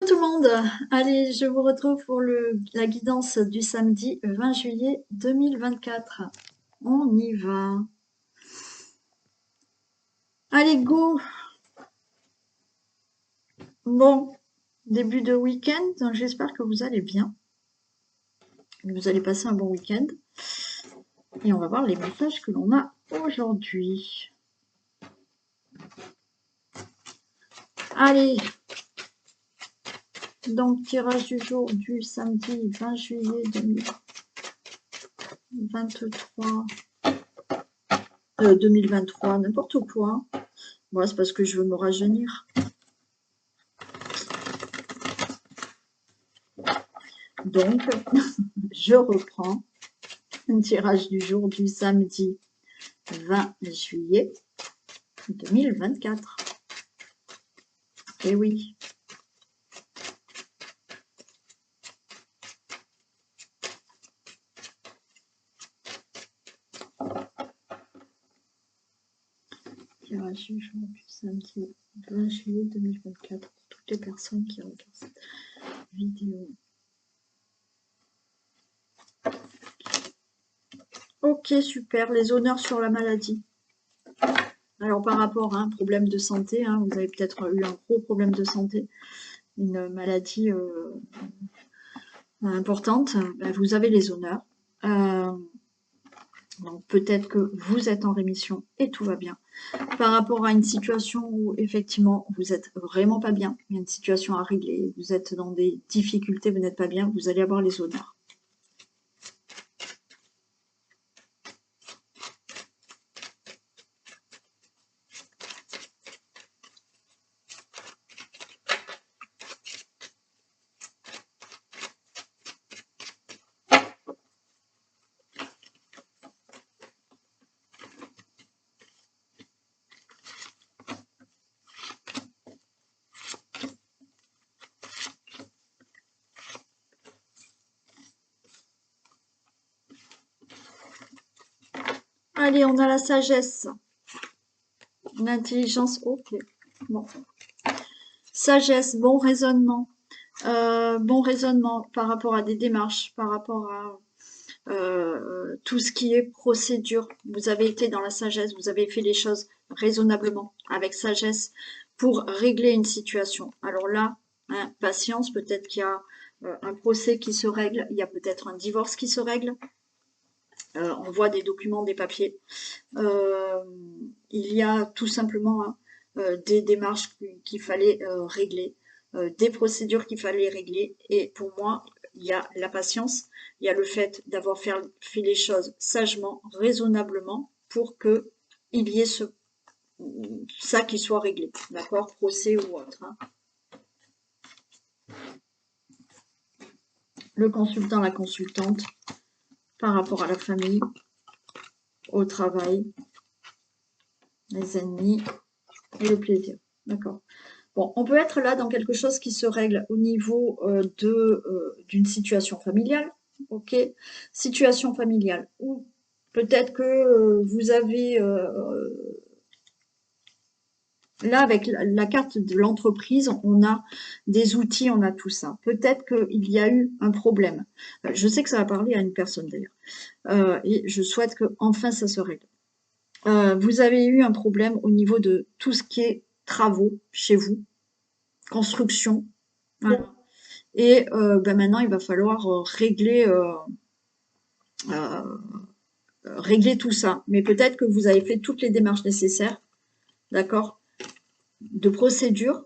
Tout le monde, allez, je vous retrouve pour la guidance du samedi 20 juillet 2024. On y va. Allez, go! Bon, début de week-end, donc j'espère que vous allez bien. Vous allez passer un bon week-end. Et on va voir les messages que l'on a aujourd'hui. Allez, donc tirage du jour du samedi 20 juillet 2023. 2023, n'importe quoi. Bon, c'est parce que je veux me rajeunir. Donc, je reprends un tirage du jour du samedi 20 juillet 2024. Et oui. Tirage du jour du samedi 20 juillet 2024 pour toutes les personnes qui regardent cette vidéo. Ok, super. Les honneurs sur la maladie. Alors, par rapport à un problème de santé, vous avez peut-être eu un gros problème de santé, une maladie importante, vous avez les honneurs. Donc, peut-être que vous êtes en rémission et tout va bien. Par rapport à une situation où, effectivement, vous êtes vraiment pas bien, il y a une situation à régler, vous êtes dans des difficultés, vous n'êtes pas bien, vous allez avoir les honneurs. Allez, on a la sagesse. L'intelligence, ok. Bon. Sagesse, bon raisonnement. Bon raisonnement par rapport à des démarches, par rapport à tout ce qui est procédure. Vous avez été dans la sagesse, vous avez fait les choses raisonnablement, avec sagesse, pour régler une situation. Alors là, patience, peut-être qu'il y a un procès qui se règle, il y a peut-être un divorce qui se règle. On voit des documents, des papiers. Il y a tout simplement des démarches qu'il fallait régler, des procédures qu'il fallait régler. Et pour moi, il y a la patience, il y a le fait d'avoir fait les choses sagement, raisonnablement, pour que il y ait ça qui soit réglé, d'accord, procès ou autre. Le consultant, la consultante, par rapport à la famille, au travail, les ennemis et le plaisir. D'accord. Bon, on peut être là dans quelque chose qui se règle au niveau d'une situation familiale. Ok. Situation familiale. Ou peut-être que vous avez là, avec la carte de l'entreprise, on a des outils, on a tout ça. Peut-être qu'il y a eu un problème. Je sais que ça va parler à une personne d'ailleurs. Et je souhaite que enfin ça se règle. Vous avez eu un problème au niveau de tout ce qui est travaux chez vous, construction. Voilà. Et maintenant, il va falloir régler tout ça. Mais peut-être que vous avez fait toutes les démarches nécessaires, d'accord, de procédure,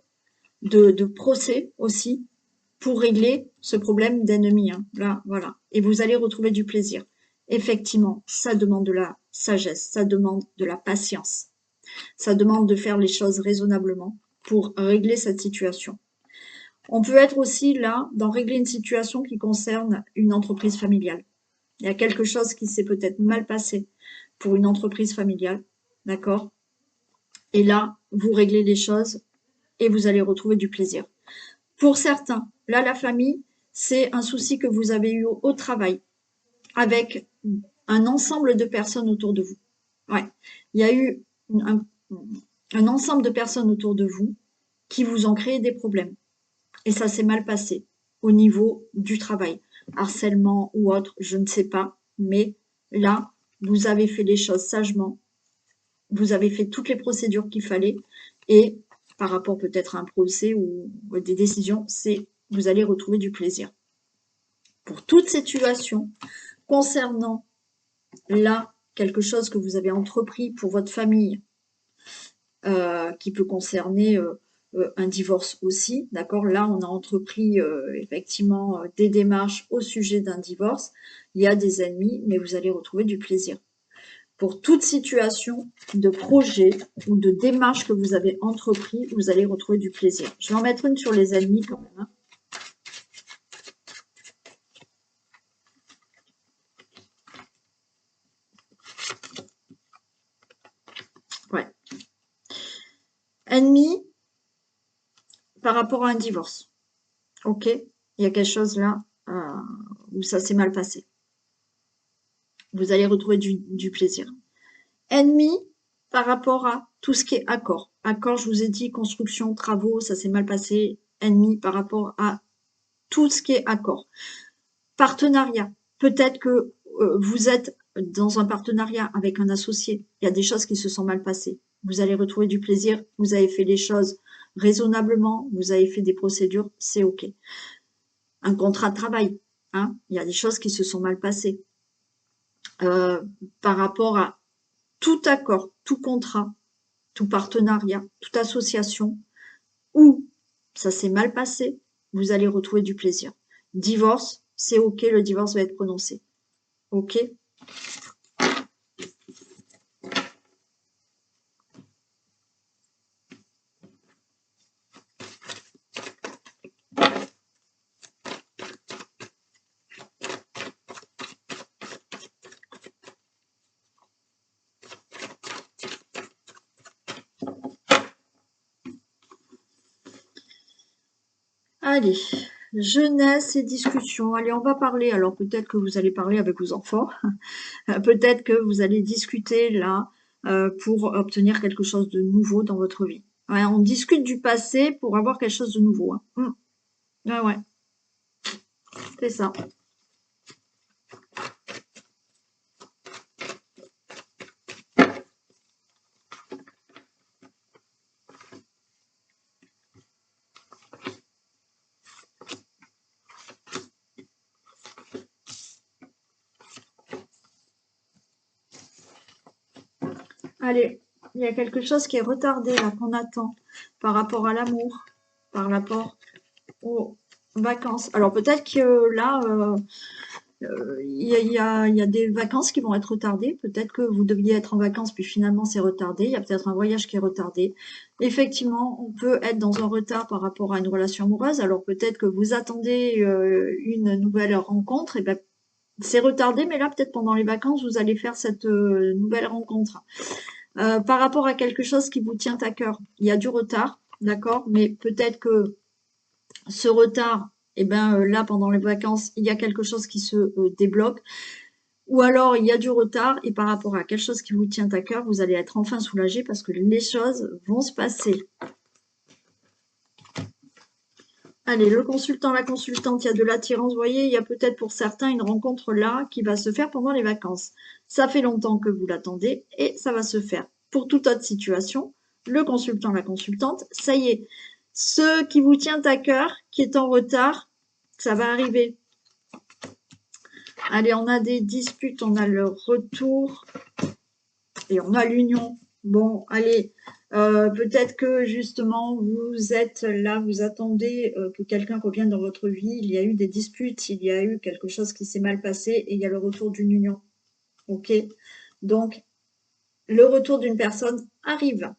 de procès aussi, pour régler ce problème d'ennemi. Là, voilà. Et vous allez retrouver du plaisir. Effectivement, ça demande de la sagesse, ça demande de la patience. Ça demande de faire les choses raisonnablement pour régler cette situation. On peut être aussi là dans régler une situation qui concerne une entreprise familiale. Il y a quelque chose qui s'est peut-être mal passé pour une entreprise familiale, d'accord? Et là, vous réglez les choses et vous allez retrouver du plaisir. Pour certains, là, la famille, c'est un souci que vous avez eu au travail avec un ensemble de personnes autour de vous. Ouais, il y a eu un ensemble de personnes autour de vous qui vous ont créé des problèmes. et ça s'est mal passé au niveau du travail. Harcèlement ou autre, je ne sais pas, mais là, vous avez fait les choses sagement, vous avez fait toutes les procédures qu'il fallait, et par rapport peut-être à un procès ou des décisions, vous allez retrouver du plaisir. Pour toute situation concernant là quelque chose que vous avez entrepris pour votre famille, qui peut concerner un divorce aussi, d'accord? Là, on a entrepris effectivement des démarches au sujet d'un divorce. Il y a des ennemis, mais vous allez retrouver du plaisir. Pour toute situation de projet ou de démarche que vous avez entrepris, vous allez retrouver du plaisir. Je vais en mettre une sur les ennemis quand même. Hein. Ouais. Ennemi par rapport à un divorce. Ok? Il y a quelque chose là où ça s'est mal passé. Vous allez retrouver du plaisir. Ennemi par rapport à tout ce qui est accord. Accord, je vous ai dit, construction, travaux, ça s'est mal passé. Ennemi par rapport à tout ce qui est accord. Partenariat. Peut-être que vous êtes dans un partenariat avec un associé. Il y a des choses qui se sont mal passées. Vous allez retrouver du plaisir. Vous avez fait les choses raisonnablement. Vous avez fait des procédures. C'est OK. Un contrat de travail. Hein, il y a des choses qui se sont mal passées. Par rapport à tout accord, tout contrat, tout partenariat, toute association où ça s'est mal passé, vous allez retrouver du plaisir. Divorce, c'est OK, le divorce va être prononcé. OK? Allez, jeunesse et discussion. Allez, on va parler. Alors peut-être que vous allez parler avec vos enfants. Peut-être que vous allez discuter là pour obtenir quelque chose de nouveau dans votre vie. Ouais, on discute du passé pour avoir quelque chose de nouveau. Hein. Ouais, ouais, c'est ça. Allez, il y a quelque chose qui est retardé là, qu'on attend par rapport à l'amour, par rapport aux vacances. Alors peut-être que là, il y a des vacances qui vont être retardées. Peut-être que vous deviez être en vacances, puis finalement c'est retardé. Il y a peut-être un voyage qui est retardé. Effectivement, on peut être dans un retard par rapport à une relation amoureuse. Alors peut-être que vous attendez une nouvelle rencontre. Et ben, c'est retardé, mais là peut-être pendant les vacances, vous allez faire cette nouvelle rencontre. Par rapport à quelque chose qui vous tient à cœur, il y a du retard, d'accord, mais peut-être que ce retard, eh ben là pendant les vacances, il y a quelque chose qui se débloque, ou alors il y a du retard et par rapport à quelque chose qui vous tient à cœur, vous allez être enfin soulagé parce que les choses vont se passer. Allez, le consultant, la consultante, il y a de l'attirance, vous voyez, il y a peut-être pour certains une rencontre là qui va se faire pendant les vacances. Ça fait longtemps que vous l'attendez et ça va se faire. Pour toute autre situation, le consultant, la consultante, ça y est, ce qui vous tient à cœur, qui est en retard, ça va arriver. Allez, on a des disputes, on a le retour et on a l'union. Bon, allez, peut-être que justement vous êtes là, vous attendez que quelqu'un revienne dans votre vie. Il y a eu des disputes, il y a eu quelque chose qui s'est mal passé et il y a le retour d'une union. Ok? Donc, le retour d'une personne arrive.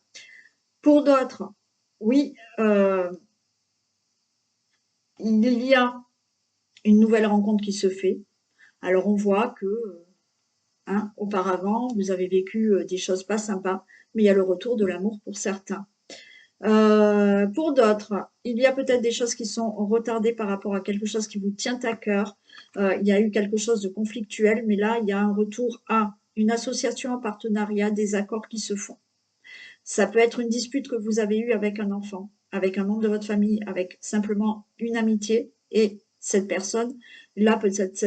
Pour d'autres, oui, il y a une nouvelle rencontre qui se fait. Alors, on voit que hein, auparavant, vous avez vécu des choses pas sympas, mais il y a le retour de l'amour pour certains. Pour d'autres, il y a peut-être des choses qui sont retardées par rapport à quelque chose qui vous tient à cœur. Il y a eu quelque chose de conflictuel, mais là, il y a un retour à une association, un partenariat, des accords qui se font. Ça peut être une dispute que vous avez eue avec un enfant. avec un membre de votre famille, avec simplement une amitié, et cette personne, là, peut-être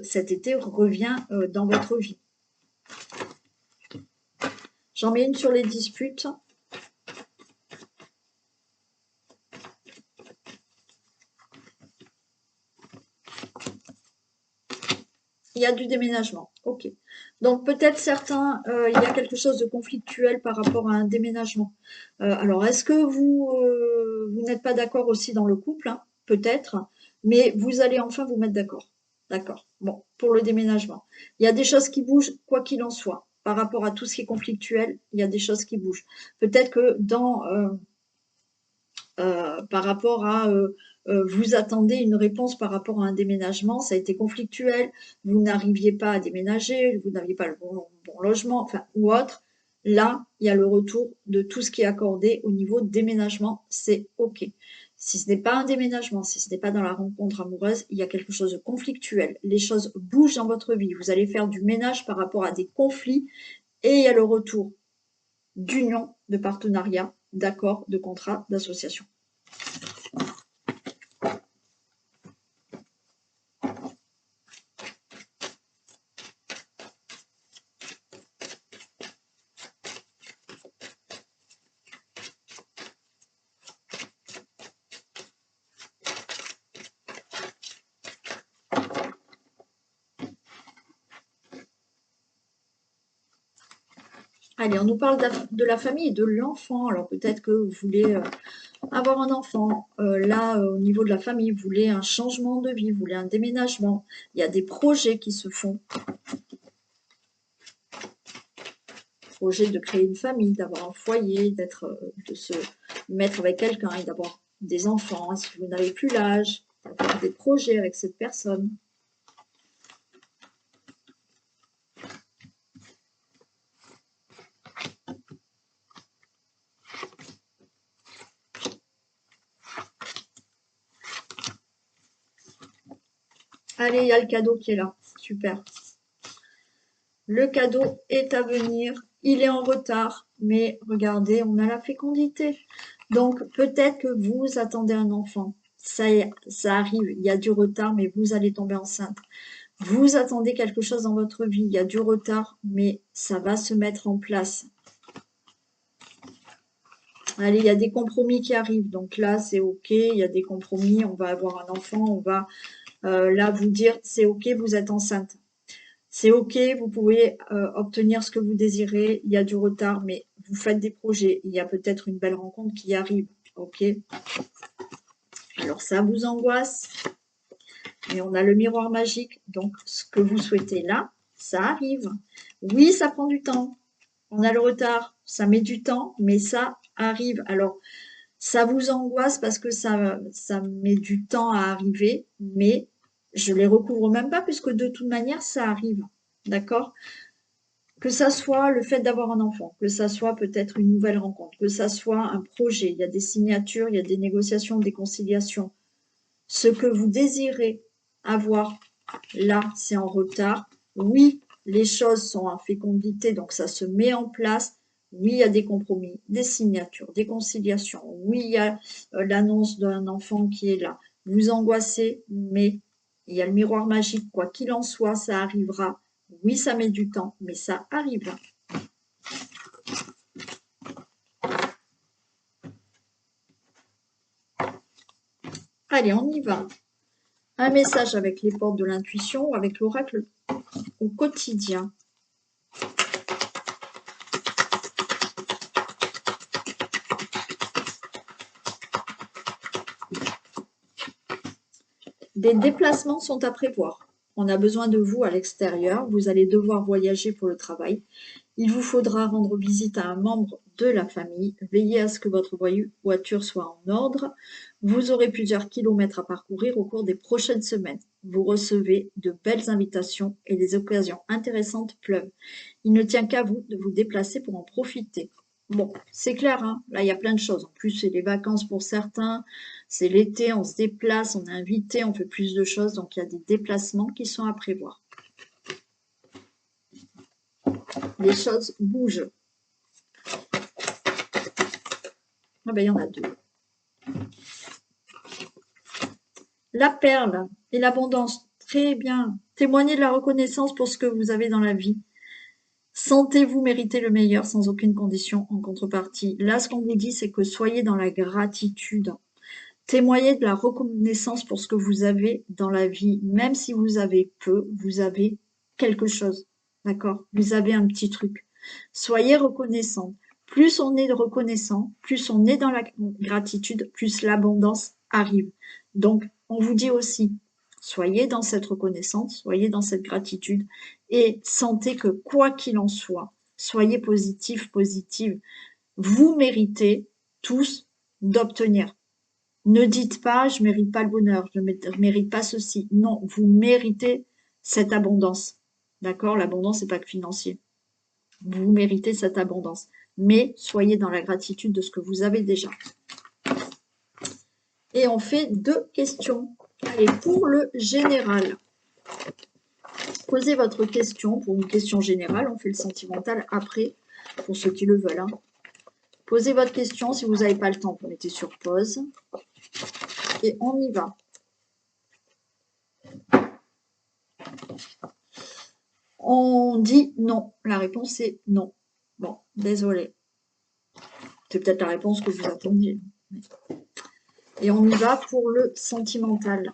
cet été, revient dans votre vie. J'en mets une sur les disputes. Il y a du déménagement, ok. Donc peut-être certains, il y a quelque chose de conflictuel par rapport à un déménagement. Alors est-ce que vous n'êtes pas d'accord aussi dans le couple, hein, peut-être, mais vous allez enfin vous mettre d'accord. D'accord. Bon, pour le déménagement. Il y a des choses qui bougent, quoi qu'il en soit. Par rapport à tout ce qui est conflictuel, il y a des choses qui bougent. Peut-être que par rapport à vous attendez une réponse par rapport à un déménagement, ça a été conflictuel, vous n'arriviez pas à déménager, vous n'aviez pas le bon logement, enfin, ou autre. Là, il y a le retour de tout ce qui est accordé au niveau déménagement, c'est OK. Si ce n'est pas un déménagement, si ce n'est pas dans la rencontre amoureuse, il y a quelque chose de conflictuel. Les choses bougent dans votre vie. Vous allez faire du ménage par rapport à des conflits et il y a le retour d'union, de partenariat, d'accord, de contrat, d'association. Allez, on nous parle de la famille et de l'enfant. Alors peut-être que vous voulez avoir un enfant. Là, au niveau de la famille, vous voulez un changement de vie, vous voulez un déménagement. Il y a des projets qui se font. Projet de créer une famille, d'avoir un foyer, de se mettre avec quelqu'un et d'avoir des enfants. Si vous n'avez plus l'âge, d'avoir des projets avec cette personne. Allez, il y a le cadeau qui est là. Super. Le cadeau est à venir. Il est en retard, mais regardez, on a la fécondité. Donc, peut-être que vous attendez un enfant. Ça arrive, il y a du retard, mais vous allez tomber enceinte. Vous attendez quelque chose dans votre vie, il y a du retard, mais ça va se mettre en place. Allez, il y a des compromis qui arrivent. Donc là, c'est OK, il y a des compromis, on va avoir un enfant, on va là vous dire, c'est OK, vous êtes enceinte. C'est OK, vous pouvez obtenir ce que vous désirez, il y a du retard, mais vous faites des projets, il y a peut-être une belle rencontre qui arrive, OK? Alors ça vous angoisse, mais on a le miroir magique, donc ce que vous souhaitez là, ça arrive. Oui, ça prend du temps, on a le retard, ça met du temps, mais ça arrive. Alors, ça vous angoisse parce que ça met du temps à arriver, mais je les recouvre même pas puisque de toute manière, ça arrive. D'accord? Que ça soit le fait d'avoir un enfant, que ça soit peut-être une nouvelle rencontre, que ça soit un projet, il y a des signatures, il y a des négociations, des conciliations. Ce que vous désirez avoir, là, c'est en retard. Oui, les choses sont en fécondité, donc ça se met en place. Oui, il y a des compromis, des signatures, des conciliations. Oui, il y a l'annonce d'un enfant qui est là. Vous angoissez, mais il y a le miroir magique. Quoi qu'il en soit, ça arrivera. Oui, ça met du temps, mais ça arrive. Allez, on y va. Un message avec les portes de l'intuition ou avec l'oracle au quotidien. Des déplacements sont à prévoir. On a besoin de vous à l'extérieur. Vous allez devoir voyager pour le travail. Il vous faudra rendre visite à un membre de la famille. Veillez à ce que votre voiture soit en ordre. Vous aurez plusieurs kilomètres à parcourir au cours des prochaines semaines. Vous recevez de belles invitations et des occasions intéressantes pleuvent. Il ne tient qu'à vous de vous déplacer pour en profiter. Bon, c'est clair, hein, là, il y a plein de choses. En plus, c'est les vacances pour certains, c'est l'été, on se déplace, on est invité, on fait plus de choses. Donc, il y a des déplacements qui sont à prévoir. Les choses bougent. Ah ben, il y en a deux. La perle et l'abondance. Très bien. Témoignez de la reconnaissance pour ce que vous avez dans la vie. Sentez-vous mériter le meilleur sans aucune condition en contrepartie. Là, ce qu'on vous dit, c'est que soyez dans la gratitude. Témoignez de la reconnaissance pour ce que vous avez dans la vie. Même si vous avez peu, vous avez quelque chose. D'accord? Vous avez un petit truc. Soyez reconnaissant. Plus on est reconnaissant, plus on est dans la gratitude, plus l'abondance arrive. Donc, on vous dit aussi, soyez dans cette reconnaissance, soyez dans cette gratitude et sentez que quoi qu'il en soit, soyez positif, positive. Vous méritez tous d'obtenir. Ne dites pas, je mérite pas le bonheur, je mérite pas ceci. Non, vous méritez cette abondance. D'accord? L'abondance, c'est pas que financier. Vous méritez cette abondance. Mais soyez dans la gratitude de ce que vous avez déjà. Et on fait 2 questions. Allez, pour le général. Posez votre question pour une question générale. On fait le sentimental après, pour ceux qui le veulent. Hein. Posez votre question. Si vous n'avez pas le temps, vous mettez sur pause. Et on y va. On dit non. La réponse est non. Bon, désolé. C'est peut-être la réponse que vous attendiez. Et on y va pour le sentimental.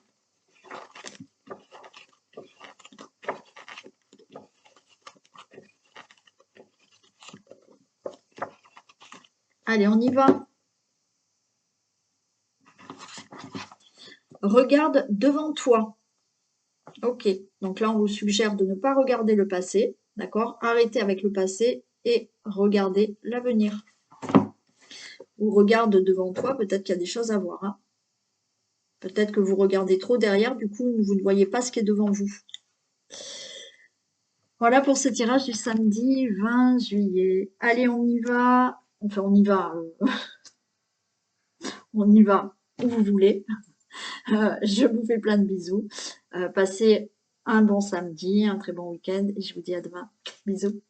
Allez, on y va. Regarde devant toi. Ok, donc là, on vous suggère de ne pas regarder le passé, d'accord? Arrêtez avec le passé et regardez l'avenir. Ou regarde devant toi, peut-être qu'il y a des choses à voir. Hein. Peut-être que vous regardez trop derrière, du coup, vous ne voyez pas ce qui est devant vous. Voilà pour ce tirage du samedi 20 juillet. Allez, on y va. Enfin, on y va. On y va où vous voulez. Je vous fais plein de bisous. Passez un bon samedi, un très bon week-end et je vous dis à demain. Bisous.